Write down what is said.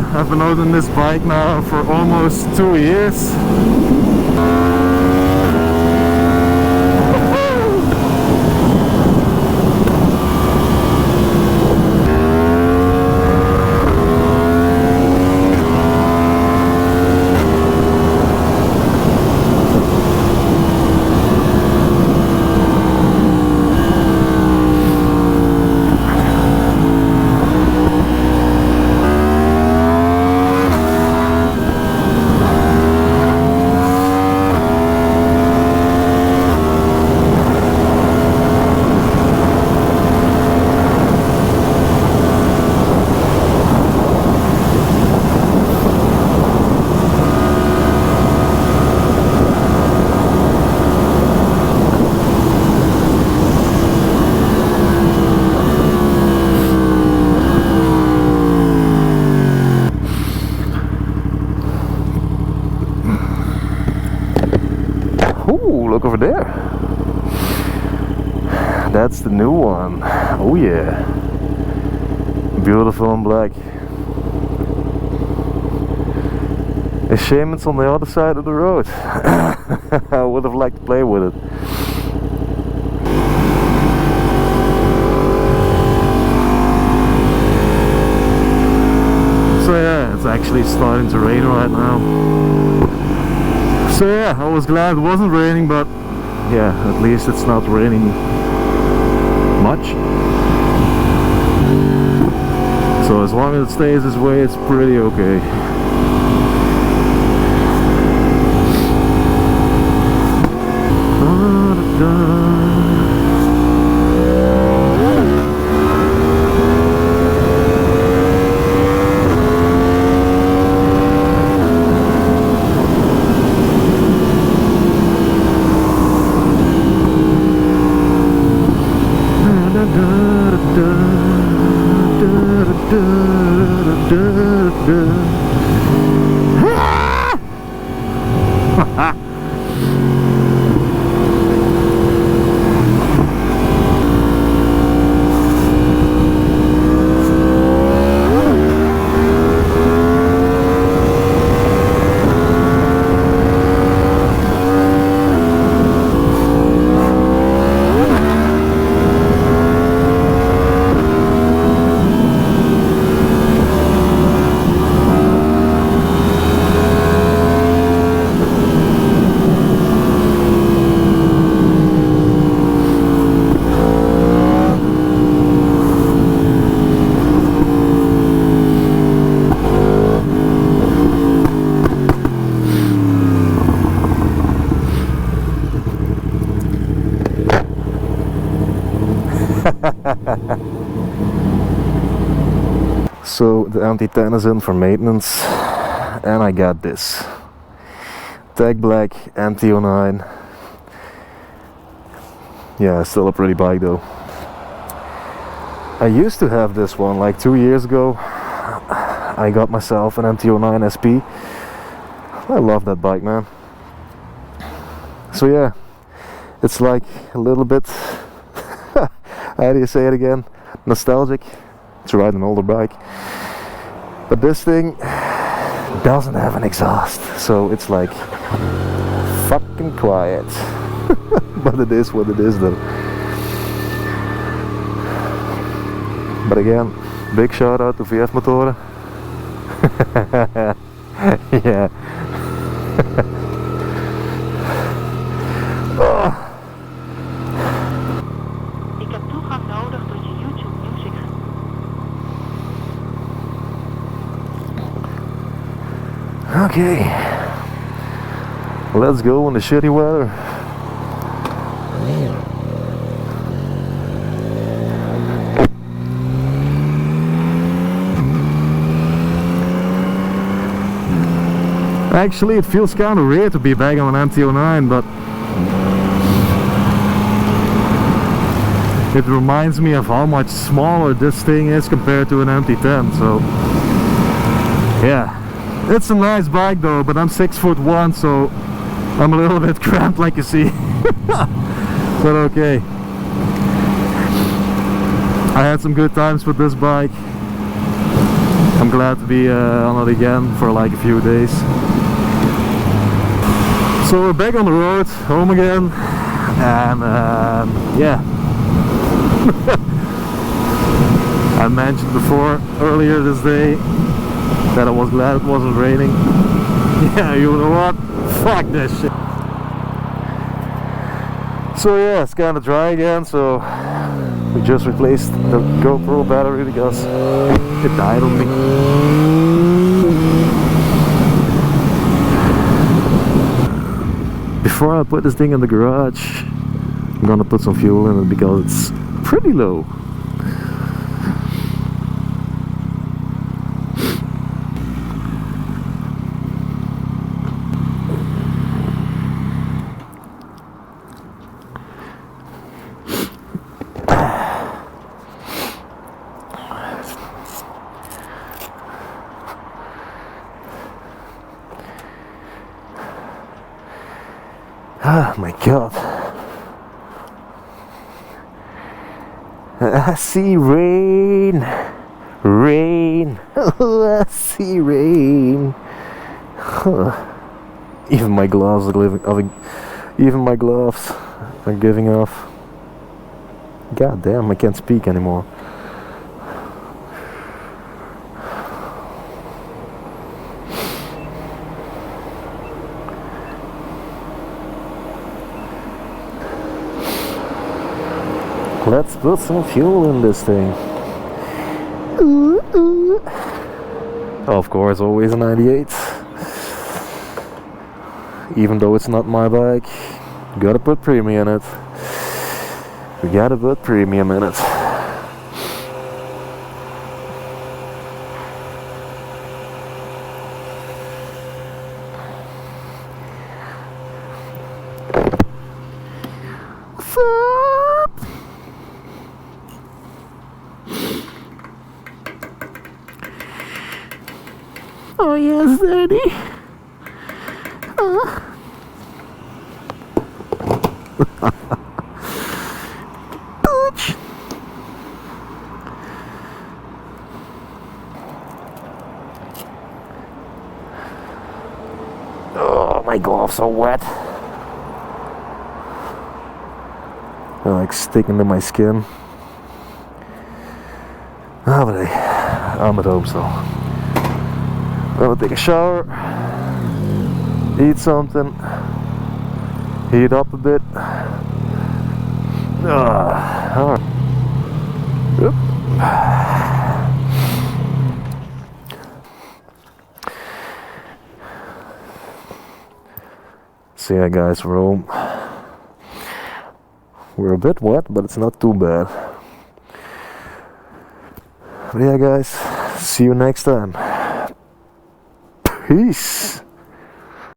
yeah, I've been owning this bike now for almost 2 years. Ooh, look over there. That's the new one. Oh yeah. Beautiful and black. A shame it's on the other side of the road. I would have liked to play with it. So yeah, it's actually starting to rain right now. So yeah, I was glad it wasn't raining, but yeah, at least it's not raining much. So as long as it stays this way, it's pretty okay. So the MT10 is in for maintenance, and I got this Tag Black MT09. Yeah, still a pretty bike though. I used to have this one like 2 years ago. I got myself an MT09 SP. I love that bike, man. So yeah, it's like a little bit how do you say it again? Nostalgic to ride an older bike. But this thing doesn't have an exhaust, so it's like fucking quiet. But it is what it is though. But again, big shout out to VF motoren. Yeah. Oh. Ik heb toegang nodig tot je YouTube Music. Okay, let's go in the shitty weather. Actually, it feels kind of weird to be back on an MT09, but it reminds me of how much smaller this thing is compared to an MT10, so yeah. It's a nice bike though, but I'm 6'1", so I'm a little bit cramped like you see. But okay. I had some good times with this bike. I'm glad to be on it again for like a few days. So we're back on the road, home again, and yeah. I mentioned before, earlier this day, that I was glad it wasn't raining. Yeah, you know what? Fuck this shit. So yeah, it's kind of dry again, so we just replaced the GoPro battery because it died on me. Before I put this thing in the garage, I'm gonna put some fuel in it because it's pretty low. Oh my god. I see rain. Rain. I see rain. Even my gloves are giving off. God damn, I can't speak anymore. Let's put some fuel in this thing. Ooh, ooh. Of course, always a 98. Even though it's not my bike, gotta put premium in it. We gotta put premium in it. What's up? Oh yes, Daddy. Oh, my gloves are wet. They're like sticking to my skin. Oh, but I'm at home, so I'm gonna take a shower, eat something, heat up a bit. All right. Yep. So yeah, guys, we're home. We're a bit wet, but it's not too bad. But yeah, guys, see you next time. Peace.